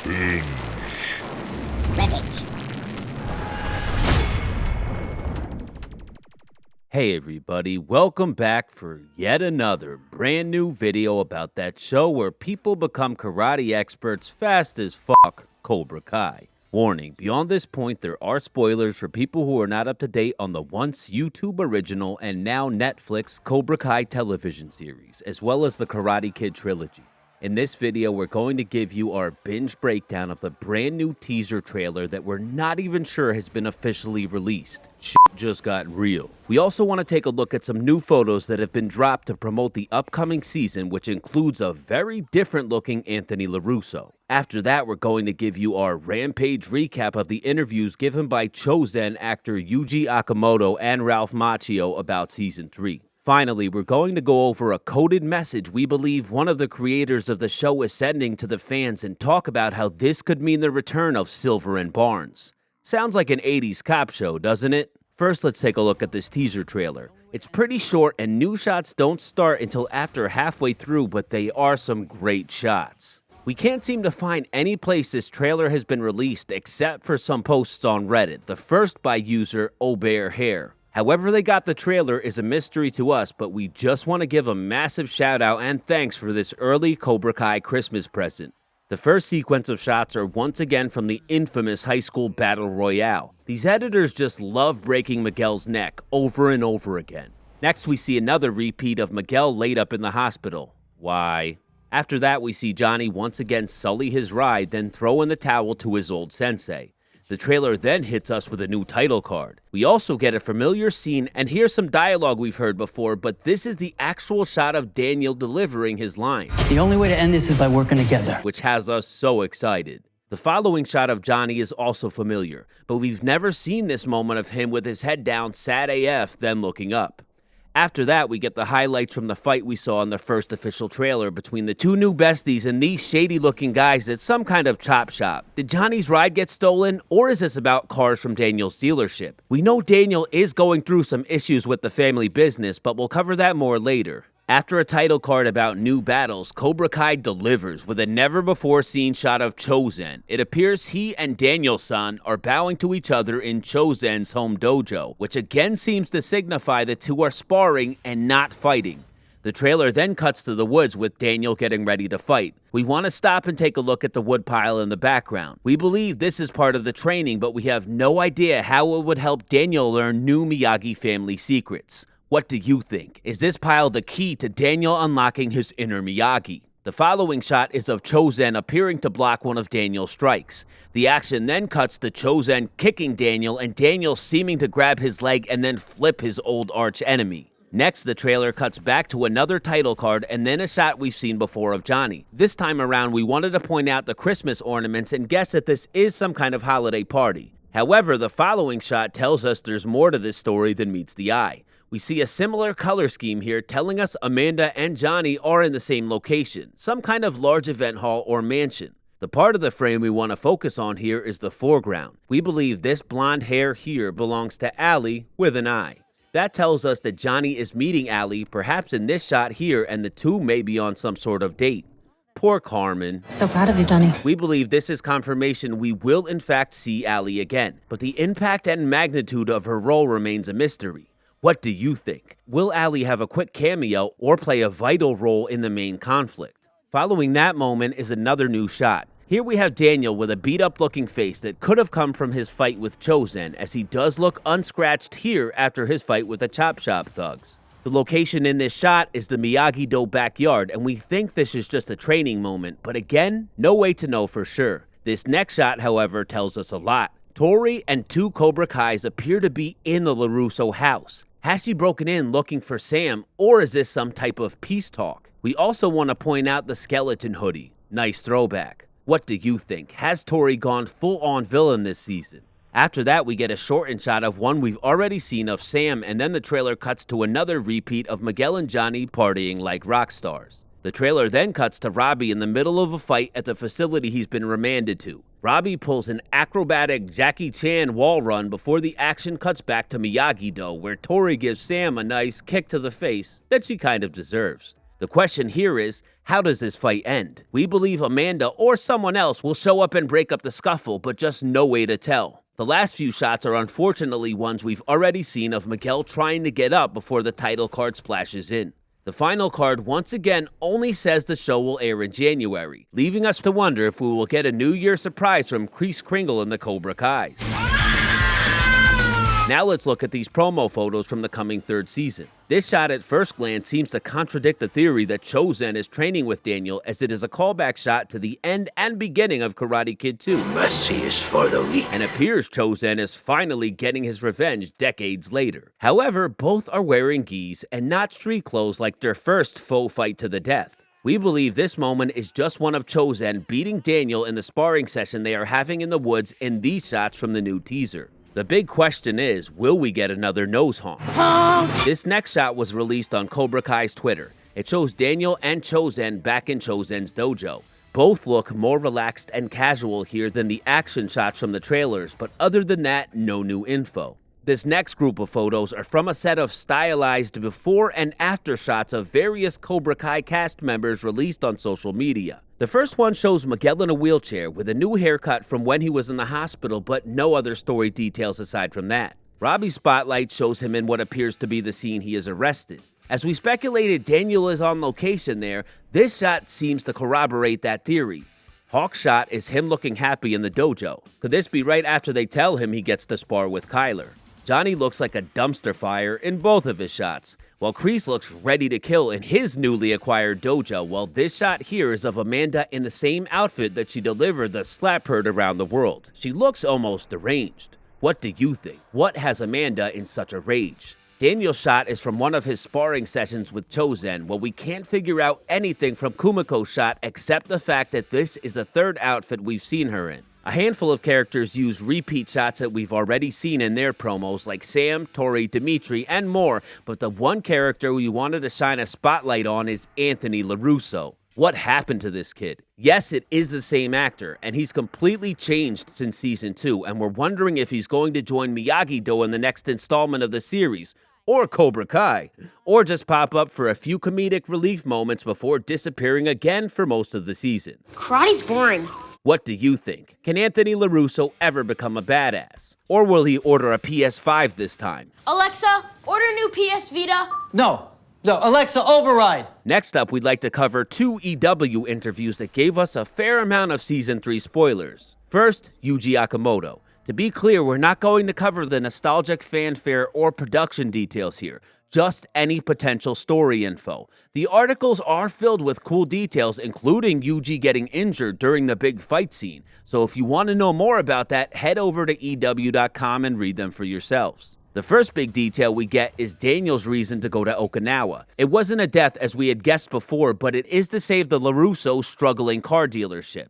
Binge. Rampage. Hey everybody, welcome back for yet another brand new video about that show where people become karate experts fast as fuck, Cobra Kai. Warning, beyond this point there are spoilers for people who are not up to date on the once YouTube original and now Netflix Cobra Kai television series, as well as the Karate Kid trilogy. In this video, we're going to give you our binge breakdown of the brand new teaser trailer that we're not even sure has been officially released. Shit just got real. We also want to take a look at some new photos that have been dropped to promote the upcoming season, which includes a very different looking Anthony LaRusso. After that, we're going to give you our Rampage recap of the interviews given by CHOZEN actor Yuji Okumoto and Ralph Macchio about Season 3. Finally, we're going to go over a coded message we believe one of the creators of the show is sending to the fans and talk about how this could mean the return of Silver and Barnes. Sounds like an 80s cop show, doesn't it? First, let's take a look at this teaser trailer. It's pretty short and new shots don't start until after halfway through, but they are some great shots. We can't seem to find any place this trailer has been released except for some posts on Reddit, the first by user ObearHair. However they got the trailer is a mystery to us, but we just want to give a massive shout out and thanks for this early Cobra Kai Christmas present. The first sequence of shots are once again from the infamous high school battle royale. These editors just love breaking Miguel's neck over and over again. Next we see another repeat of Miguel laid up in the hospital. Why? After that we see Johnny once again sully his ride, then throw in the towel to his old sensei. The trailer then hits us with a new title card. We also get a familiar scene and hear some dialogue we've heard before, but this is the actual shot of Daniel delivering his line. The only way to end this is by working together. Which has us so excited. The following shot of Johnny is also familiar, but we've never seen this moment of him with his head down, sad AF, then looking up. After that, we get the highlights from the fight we saw in the first official trailer between the two new besties and these shady-looking guys at some kind of chop shop. Did Johnny's ride get stolen, or is this about cars from Daniel's dealership? We know Daniel is going through some issues with the family business, but we'll cover that more later. After a title card about new battles, Cobra Kai delivers with a never-before-seen shot of CHOZEN. It appears he and Daniel-san are bowing to each other in CHOZEN's home dojo, which again seems to signify the two are sparring and not fighting. The trailer then cuts to the woods with Daniel getting ready to fight. We want to stop and take a look at the woodpile in the background. We believe this is part of the training, but we have no idea how it would help Daniel learn new Miyagi family secrets. What do you think? Is this pile the key to Daniel unlocking his inner Miyagi? The following shot is of CHOZEN appearing to block one of Daniel's strikes. The action then cuts to CHOZEN kicking Daniel and Daniel seeming to grab his leg and then flip his old arch enemy. Next, the trailer cuts back to another title card and then a shot we've seen before of Johnny. This time around, we wanted to point out the Christmas ornaments and guess that this is some kind of holiday party. However, the following shot tells us there's more to this story than meets the eye. We see a similar color scheme here telling us Amanda and Johnny are in the same location, some kind of large event hall or mansion. The part of the frame we want to focus on here is the foreground. We believe this blonde hair here belongs to Allie with an eye. That tells us that Johnny is meeting Allie, perhaps in this shot here, and the two may be on some sort of date. Poor Carmen. So proud of you, Johnny. We believe this is confirmation we will in fact see Allie again, but the impact and magnitude of her role remains a mystery. What do you think? Will Allie have a quick cameo or play a vital role in the main conflict? Following that moment is another new shot. Here we have Daniel with a beat-up looking face that could have come from his fight with CHOZEN, as he does look unscratched here after his fight with the Chop Shop thugs. The location in this shot is the Miyagi-Do backyard, and we think this is just a training moment, but again, no way to know for sure. This next shot, however, tells us a lot. Tori and two Cobra Kais appear to be in the LaRusso house. Has she broken in looking for Sam, or is this some type of peace talk? We also want to point out the skeleton hoodie. Nice throwback. What do you think? Has Tori gone full-on villain this season? After that, we get a shortened shot of one we've already seen of Sam, and then the trailer cuts to another repeat of Miguel and Johnny partying like rock stars. The trailer then cuts to Robbie in the middle of a fight at the facility he's been remanded to. Robbie pulls an acrobatic Jackie Chan wall run before the action cuts back to Miyagi-Do, where Tori gives Sam a nice kick to the face that she kind of deserves. The question here is, how does this fight end? We believe Amanda or someone else will show up and break up the scuffle, but just no way to tell. The last few shots are unfortunately ones we've already seen of Miguel trying to get up before the title card splashes in. The final card once again only says the show will air in January, leaving us to wonder if we will get a New Year surprise from Kreese Kringle and the Cobra Kais. Now let's look at these promo photos from the coming third season. This shot at first glance seems to contradict the theory that CHOZEN is training with Daniel, as it is a callback shot to the end and beginning of Karate Kid 2. Mercy is for the weak. And appears CHOZEN is finally getting his revenge decades later. However, both are wearing gis and not street clothes like their first faux fight to the death. We believe this moment is just one of CHOZEN beating Daniel in the sparring session they are having in the woods in these shots from the new teaser. The big question is, will we get another nose honk? This next shot was released on Cobra Kai's Twitter. It shows Daniel and CHOZEN back in CHOZEN's dojo. Both look more relaxed and casual here than the action shots from the trailers, but other than that, no new info. This next group of photos are from a set of stylized before and after shots of various Cobra Kai cast members released on social media. The first one shows Miguel in a wheelchair with a new haircut from when he was in the hospital, but no other story details aside from that. Robbie's spotlight shows him in what appears to be the scene he is arrested. As we speculated Daniel is on location there, this shot seems to corroborate that theory. Hawk's shot is him looking happy in the dojo. Could this be right after they tell him he gets to spar with Kyler? Johnny looks like a dumpster fire in both of his shots, while Kreese looks ready to kill in his newly acquired dojo, while this shot here is of Amanda in the same outfit that she delivered the slap herd around the world. She looks almost deranged. What do you think? What has Amanda in such a rage? Daniel's shot is from one of his sparring sessions with CHOZEN, while we can't figure out anything from Kumiko's shot except the fact that this is the third outfit we've seen her in. A handful of characters use repeat shots that we've already seen in their promos, like Sam, Tori, Dimitri, and more, but the one character we wanted to shine a spotlight on is Anthony LaRusso. What happened to this kid? Yes, it is the same actor, and he's completely changed since season 2, and we're wondering if he's going to join Miyagi-Do in the next installment of the series, or Cobra Kai, or just pop up for a few comedic relief moments before disappearing again for most of the season. Karate's boring. What do you think? Can Anthony LaRusso ever become a badass? Or will he order a PS5 this time? Alexa, order new PS Vita. No, Alexa, override. Next up, we'd like to cover 2 EW interviews that gave us a fair amount of Season 3 spoilers. First, Yuji Okumoto. To be clear, we're not going to cover the nostalgic fanfare or production details here, just any potential story info. The articles are filled with cool details, including Yuji getting injured during the big fight scene. So if you want to know more about that, head over to EW.com and read them for yourselves. The first big detail we get is Daniel's reason to go to Okinawa. It wasn't a death as we had guessed before, but it is to save the LaRusso struggling car dealership.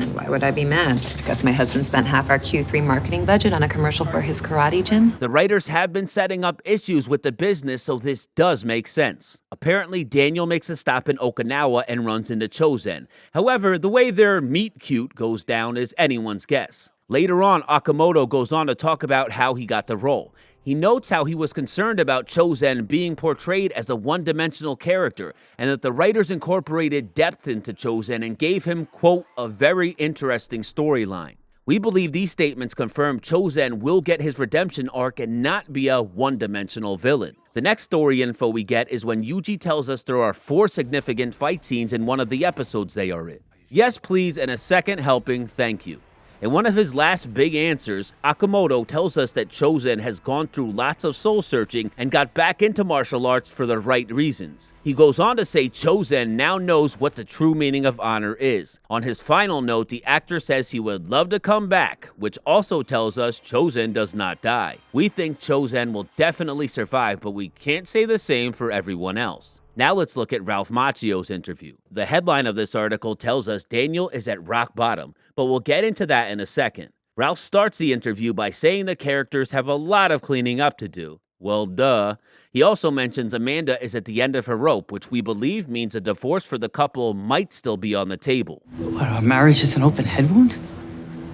And why would I be mad? Just because my husband spent half our Q3 marketing budget on a commercial for his karate gym? The writers have been setting up issues with the business, so this does make sense. Apparently, Daniel makes a stop in Okinawa and runs into CHOZEN. However, the way their meet cute goes down is anyone's guess. Later on, Okumoto goes on to talk about how he got the role. He notes how he was concerned about CHOZEN being portrayed as a one-dimensional character, and that the writers incorporated depth into CHOZEN and gave him, quote, a very interesting storyline. We believe these statements confirm CHOZEN will get his redemption arc and not be a one-dimensional villain. The next story info we get is when Yuji tells us there are 4 significant fight scenes in one of the episodes they are in. Yes, please, and a second helping, thank you. In one of his last big answers, Okumoto tells us that CHOZEN has gone through lots of soul-searching and got back into martial arts for the right reasons. He goes on to say CHOZEN now knows what the true meaning of honor is. On his final note, the actor says he would love to come back, which also tells us CHOZEN does not die. We think CHOZEN will definitely survive, but we can't say the same for everyone else. Now let's look at Ralph Macchio's interview. The headline of this article tells us Daniel is at rock bottom, but we'll get into that in a second. Ralph starts the interview by saying the characters have a lot of cleaning up to do. Well, duh. He also mentions Amanda is at the end of her rope, which we believe means a divorce for the couple might still be on the table. What, our marriage is an open head wound?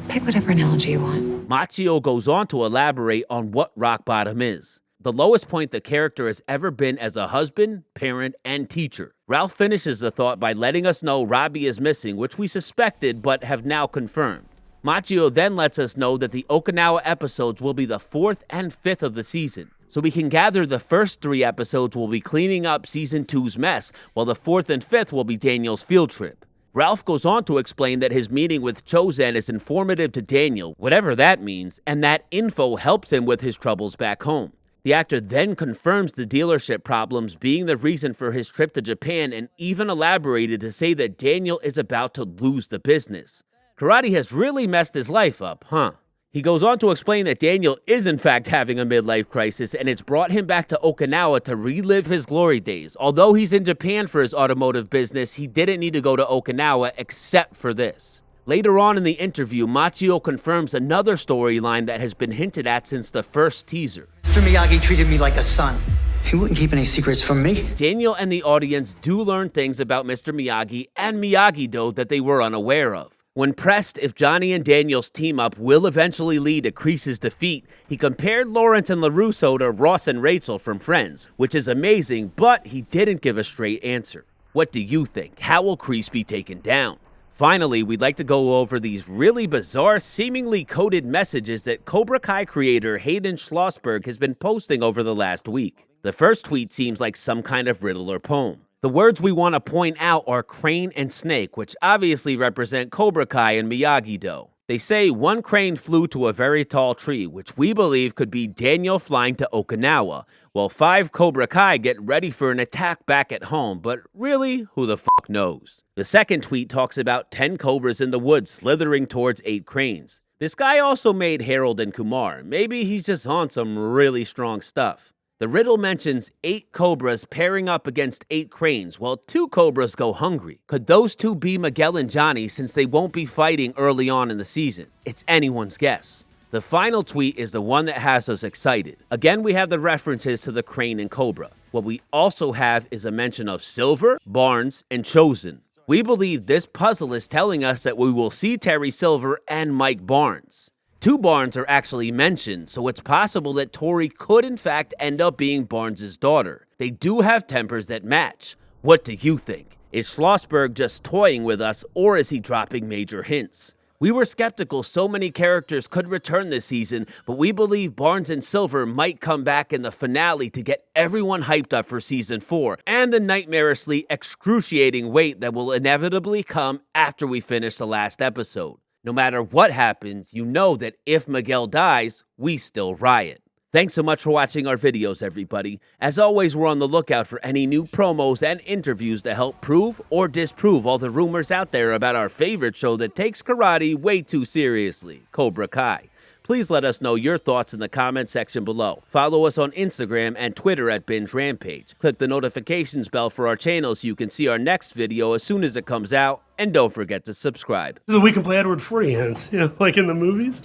Pick whatever analogy you want. Macchio goes on to elaborate on what rock bottom is. The lowest point the character has ever been as a husband, parent, and teacher. Ralph finishes the thought by letting us know Robbie is missing, which we suspected but have now confirmed. Macchio then lets us know that the Okinawa episodes will be the 4th and 5th of the season, so we can gather the first 3 episodes will be cleaning up Season 2's mess, while the 4th and 5th will be Daniel's field trip. Ralph goes on to explain that his meeting with CHOZEN is informative to Daniel, whatever that means, and that info helps him with his troubles back home. The actor then confirms the dealership problems being the reason for his trip to Japan and even elaborated to say that Daniel is about to lose the business. Karate has really messed his life up, huh? He goes on to explain that Daniel is in fact having a midlife crisis and it's brought him back to Okinawa to relive his glory days. Although he's in Japan for his automotive business, he didn't need to go to Okinawa except for this. Later on in the interview, Macchio confirms another storyline that has been hinted at since the first teaser. Mr. Miyagi treated me like a son. He wouldn't keep any secrets from me. Daniel and the audience do learn things about Mr. Miyagi and Miyagi-Do that they were unaware of. When pressed if Johnny and Daniel's team-up will eventually lead to Kreese's defeat, he compared Lawrence and LaRusso to Ross and Rachel from Friends, which is amazing, but he didn't give a straight answer. What do you think? How will Kreese be taken down? Finally, we'd like to go over these really bizarre, seemingly coded messages that Cobra Kai creator Hayden Schlossburg has been posting over the last week. The first tweet seems like some kind of riddle or poem. The words we want to point out are crane and snake, which obviously represent Cobra Kai and Miyagi-Do. They say one crane flew to a very tall tree, which we believe could be Daniel flying to Okinawa, while 5 Cobra Kai get ready for an attack back at home, but really, who the fuck knows? The second tweet talks about 10 cobras in the woods slithering towards 8 cranes. This guy also made Harold and Kumar. Maybe he's just on some really strong stuff. The riddle mentions 8 cobras pairing up against 8 cranes, while 2 cobras go hungry. Could those 2 be Miguel and Johnny since they won't be fighting early on in the season? It's anyone's guess. The final tweet is the one that has us excited. Again, we have the references to the crane and cobra. What we also have is a mention of Silver, Barnes, and CHOZEN. We believe this puzzle is telling us that we will see Terry Silver and Mike Barnes. 2 Barnes are actually mentioned, so it's possible that Tori could in fact end up being Barnes' daughter. They do have tempers that match. What do you think? Is Schlossburg just toying with us, or is he dropping major hints? We were skeptical so many characters could return this season, but we believe Barnes and Silver might come back in the finale to get everyone hyped up for Season 4, and the nightmarishly excruciating wait that will inevitably come after we finish the last episode. No matter what happens, you know that if Miguel dies, we still riot. Thanks so much for watching our videos, everybody. As always, we're on the lookout for any new promos and interviews to help prove or disprove all the rumors out there about our favorite show that takes karate way too seriously, Cobra Kai. Please let us know your thoughts in the comment section below. Follow us on Instagram and Twitter at Binge Rampage. Click the notifications bell for our channel so you can see our next video as soon as it comes out. And don't forget to subscribe. This is a We Can Play Edward 40 hands, you know, like in the movies.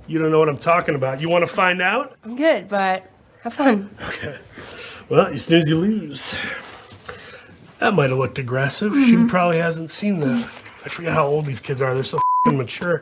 You don't know what I'm talking about. You want to find out? I'm good, but have fun. Okay. Well, you snooze, you lose. That might have looked aggressive. She probably hasn't seen that. I forget how old these kids are. They're so f***ing mature.